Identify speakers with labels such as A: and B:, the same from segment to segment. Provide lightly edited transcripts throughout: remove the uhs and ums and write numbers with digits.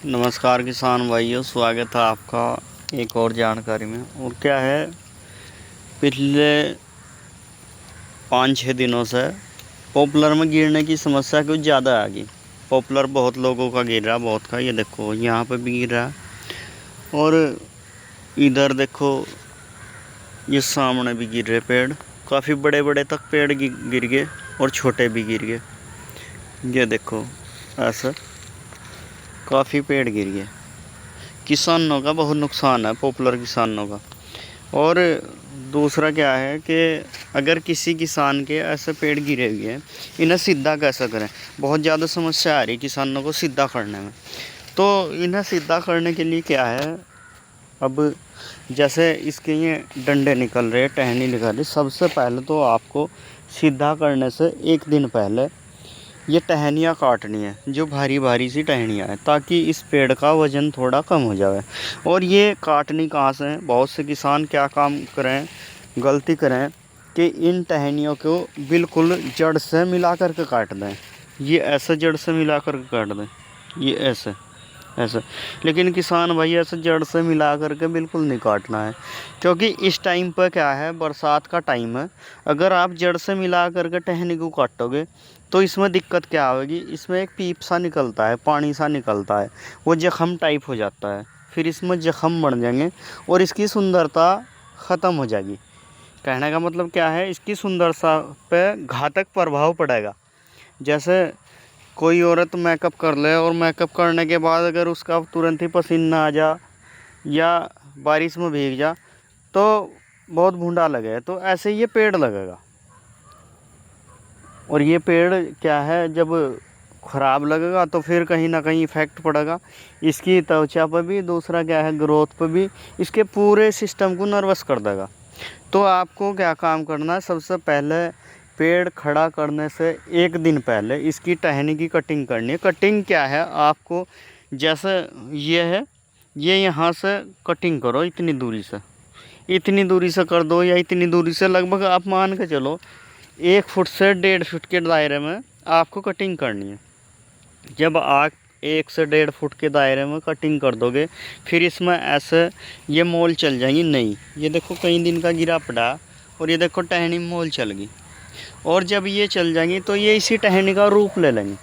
A: नमस्कार किसान भाइयों, स्वागत है आपका एक और जानकारी में। और क्या है, पिछले 5-6 दिनों से पॉपुलर में गिरने की समस्या कुछ ज़्यादा आ गई। पॉपुलर बहुत लोगों का गिर रहा, बहुत का। ये देखो यहाँ पे भी गिर रहा है, और इधर देखो ये सामने भी गिर रहे पेड़। काफ़ी बड़े बड़े तक पेड़ गिर गए और छोटे भी गिर गए। ये देखो ऐसा काफ़ी पेड़ गिर गए। किसानों का बहुत नुकसान है, पॉपुलर किसानों का। और दूसरा क्या है कि अगर किसी किसान के ऐसे पेड़ गिरे हुए हैं, इन्हें सीधा कैसे करें। बहुत ज़्यादा समस्या आ रही है किसानों को सीधा करने में। तो इन्हें सीधा करने के लिए क्या है, अब जैसे इसके ये डंडे निकल रहे, टहनी निकल रही, सबसे पहले तो आपको सीधा करने से एक दिन पहले ये टहनियाँ काटनी है, जो भारी भारी सी टहनियाँ हैं, ताकि इस पेड़ का वज़न थोड़ा कम हो जाए। और ये काटनी कहाँ से है, बहुत से किसान क्या काम करें, गलती करें कि इन टहनियों को बिल्कुल जड़ से मिला कर के काट दें। ये ऐसे जड़ से मिला कर के काट दें, ये ऐसे ऐसे। लेकिन किसान भाई ऐसे जड़ से मिला करके बिल्कुल नहीं काटना है, क्योंकि इस टाइम पर क्या है, बरसात का टाइम है। अगर आप जड़ से मिला करके टहनी को काटोगे तो इसमें दिक्कत क्या होगी, इसमें एक पीप सा निकलता है, पानी सा निकलता है, वो जख्म टाइप हो जाता है। फिर इसमें जख्म बढ़ जाएंगे और इसकी सुंदरता ख़त्म हो जाएगी। कहने का मतलब क्या है, इसकी सुंदरता पे घातक प्रभाव पड़ेगा। जैसे कोई औरत मेकअप कर ले और मेकअप करने के बाद अगर उसका तुरंत ही पसीना आ जा या बारिश में भीग जा तो बहुत भूंडा लगे, तो ऐसे ये पेड़ लगेगा। और ये पेड़ क्या है, जब ख़राब लगेगा तो फिर कहीं ना कहीं इफ़ेक्ट पड़ेगा इसकी त्वचा पर भी, दूसरा क्या है ग्रोथ पर भी, इसके पूरे सिस्टम को नर्वस कर देगा। तो आपको क्या काम करना है, सबसे पहले पेड़ खड़ा करने से एक दिन पहले इसकी टहनी की कटिंग करनी है। कटिंग क्या है, आपको जैसे ये है, ये यहाँ से कटिंग करो, इतनी दूरी से कर दो, या इतनी दूरी से लगभग आप मान के चलो 1 फुट से 1.5 फुट के दायरे में आपको कटिंग करनी है। जब आप 1 से 1.5 फुट के दायरे में कटिंग कर दोगे, फिर इसमें ऐसे ये मोल चल जाएंगी। नहीं, ये देखो कई दिन का गिरा पड़ा और ये देखो टहनी मोल चल गई। और जब ये चल जाएंगी तो ये इसी टहनी का रूप ले लेंगी।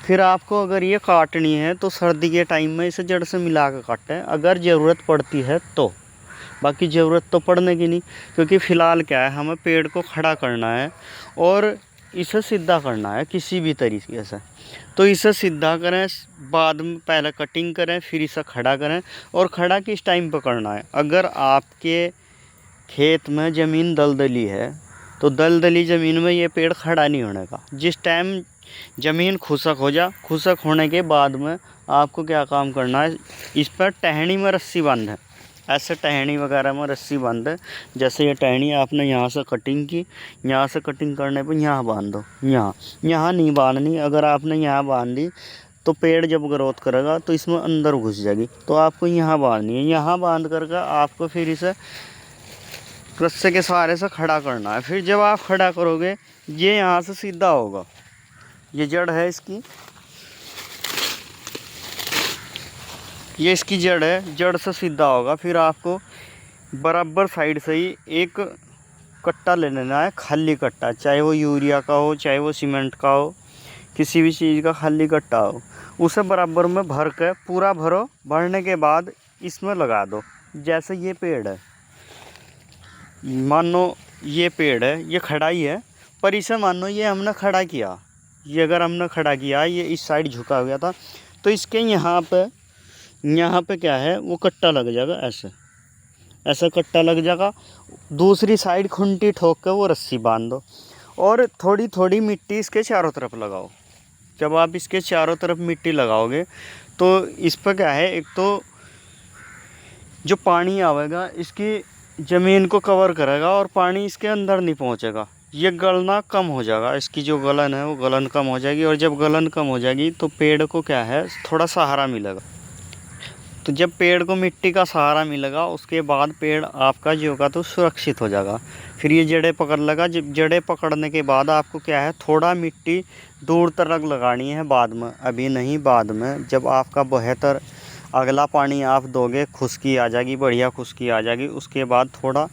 A: फिर आपको अगर ये काटनी है तो सर्दी के टाइम में इसे जड़ से मिला कर काटें, अगर ज़रूरत पड़ती है तो। बाकी ज़रूरत तो पड़ने की नहीं, क्योंकि फ़िलहाल क्या है, हमें पेड़ को खड़ा करना है और इसे सीधा करना है किसी भी तरीके से। तो इसे सीधा करें, बाद में पहले कटिंग करें, फिर इसे खड़ा करें। और खड़ा किस टाइम पर करना है, अगर आपके खेत में ज़मीन दलदली है तो दलदली ज़मीन में ये पेड़ खड़ा नहीं होने का। जिस टाइम ज़मीन खुशक हो जा, खुशक होने के बाद में आपको क्या काम करना है, इस पर टहनी में रस्सी बांध है, ऐसे टहनी वगैरह में रस्सी बांध है। जैसे ये टहनी आपने यहाँ से कटिंग की, यहाँ से कटिंग करने पर यहाँ बांध दो। यहाँ नहीं बांधनी, अगर आपने यहाँ बांध दी तो पेड़ जब ग्रोथ करेगा तो इसमें अंदर घुस जाएगी। तो आपको यहाँ बांधनी है, यहाँ बांध करके आपको फिर इसे रस्से के सहारे से खड़ा करना है। फिर जब आप खड़ा करोगे, ये यहाँ से सीधा होगा, ये जड़ है इसकी, ये इसकी जड़ है, जड़ से सीधा होगा। फिर आपको बराबर साइड से ही एक कट्टा ले लेना है, खाली कट्टा, चाहे वो यूरिया का हो, चाहे वो सीमेंट का हो, किसी भी चीज़ का खाली कट्टा हो, उसे बराबर में भर के पूरा भरो। भरने के बाद इसमें लगा दो। जैसे ये पेड़ है, मान लो ये पेड़ है, ये खड़ा ही है, पर इसे मान लो ये हमने खड़ा किया, ये अगर हमने खड़ा किया, ये इस साइड झुका हुआ था, तो इसके यहाँ पे क्या है, वो कट्टा लग जाएगा, ऐसे कट्टा लग जाएगा। दूसरी साइड खुंटी ठोक के वो रस्सी बांध दो और थोड़ी थोड़ी मिट्टी इसके चारों तरफ लगाओ। जब आप इसके चारों तरफ मिट्टी लगाओगे तो इस पर क्या है, एक तो जो पानी आवेगा इसकी ज़मीन को कवर करेगा और पानी इसके अंदर नहीं पहुंचेगा। ये गलना कम हो जाएगा, इसकी जो गलन है वो गलन कम हो जाएगी। और जब गलन कम हो जाएगी तो पेड़ को क्या है, थोड़ा सहारा मिलेगा। तो जब पेड़ को मिट्टी का सहारा मिलेगा उसके बाद पेड़ आपका जो होगा तो सुरक्षित हो जाएगा। फिर ये जड़ें पकड़ लगा, जब जड़ें पकड़ने के बाद आपको क्या है, थोड़ा मिट्टी दूर तक लगानी है बाद में, अभी नहीं बाद में। जब आपका बेहतर अगला पानी आप दोगे, खुश्की आ जाएगी, बढ़िया खुश्की आ जाएगी, उसके बाद थोड़ा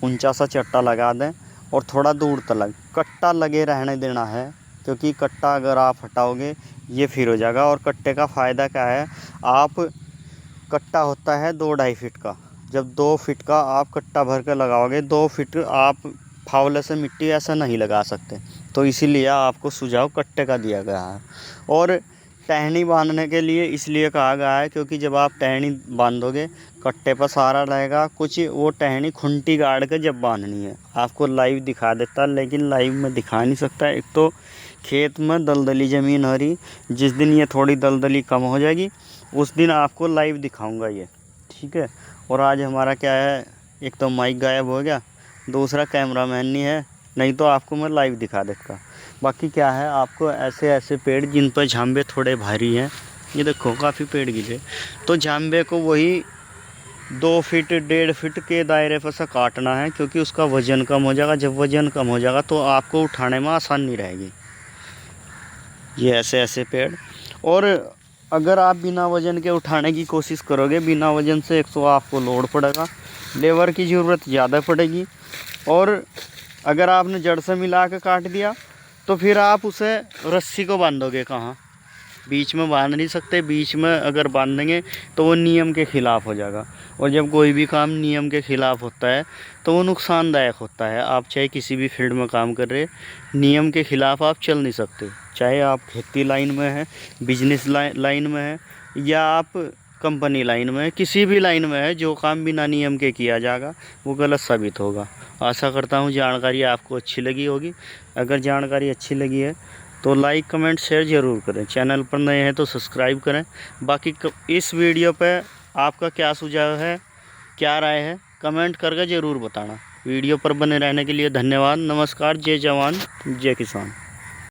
A: ऊंचा सा चट्टा लगा दें और थोड़ा दूर तक कट्टा लगे रहने देना है, क्योंकि कट्टा अगर आप हटाओगे ये फिर हो जाएगा। और कट्टे का फ़ायदा क्या है, आप कट्टा होता है 2-2.5 फीट का, जब 2 फीट का आप कट्टा भर कर लगाओगे, 2 फीट आप फावले से मिट्टी ऐसा नहीं लगा सकते, तो इसीलिए आपको सुझाव कट्टे का दिया गया है। और टहनी बांधने के लिए इसलिए कहा गया है क्योंकि जब आप टहनी बांधोगे कट्टे पर सहारा रहेगा, कुछ वो टहनी खुंटी गाड़ के जब बांधनी है। आपको लाइव दिखा देता लेकिन लाइव में दिखा नहीं सकता, एक तो खेत में दलदली ज़मीन हो रही, जिस दिन ये थोड़ी दलदली कम हो जाएगी उस दिन आपको लाइव दिखाऊंगा ये, ठीक है। और आज हमारा क्या है, एक तो माइक गायब हो गया, दूसरा कैमरामैन नहीं है, नहीं तो आपको मैं लाइव दिखा देता। बाकी क्या है, आपको ऐसे ऐसे पेड़ जिन पर झांबे थोड़े भारी हैं, ये देखो काफ़ी पेड़ गिरे, तो झांबे को वही 2 फीट 1.5 फीट के दायरे पर से काटना है, क्योंकि उसका वज़न कम हो जाएगा। जब वज़न कम हो जाएगा तो आपको उठाने में आसानी रहेगी, ये ऐसे ऐसे पेड़। और अगर आप बिना वज़न के उठाने की कोशिश करोगे, बिना वज़न से एक तो आपको लोड पड़ेगा, लेबर की ज़रूरत ज़्यादा पड़ेगी, और अगर आपने जड़ से मिला के काट दिया तो फिर आप उसे रस्सी को बांधोगे कहाँ, बीच में बांध नहीं सकते। बीच में अगर बांधेंगे तो वो नियम के ख़िलाफ़ हो जाएगा, और जब कोई भी काम नियम के ख़िलाफ़ होता है तो वो नुकसानदायक होता है। आप चाहे किसी भी फील्ड में काम कर रहे, नियम के ख़िलाफ़ आप चल नहीं सकते, चाहे आप खेती लाइन में हैं, बिजनेस लाइन में हैं, या आप कंपनी लाइन में है, किसी भी लाइन में है, जो काम बिना नियम के किया जाएगा वो गलत साबित होगा। आशा करता हूँ जानकारी आपको अच्छी लगी होगी। अगर जानकारी अच्छी लगी है तो लाइक कमेंट शेयर ज़रूर करें, चैनल पर नए हैं तो सब्सक्राइब करें। बाकी इस वीडियो पे आपका क्या सुझाव है, क्या राय है, कमेंट करके ज़रूर बताना। वीडियो पर बने रहने के लिए धन्यवाद। नमस्कार। जय जवान जय किसान।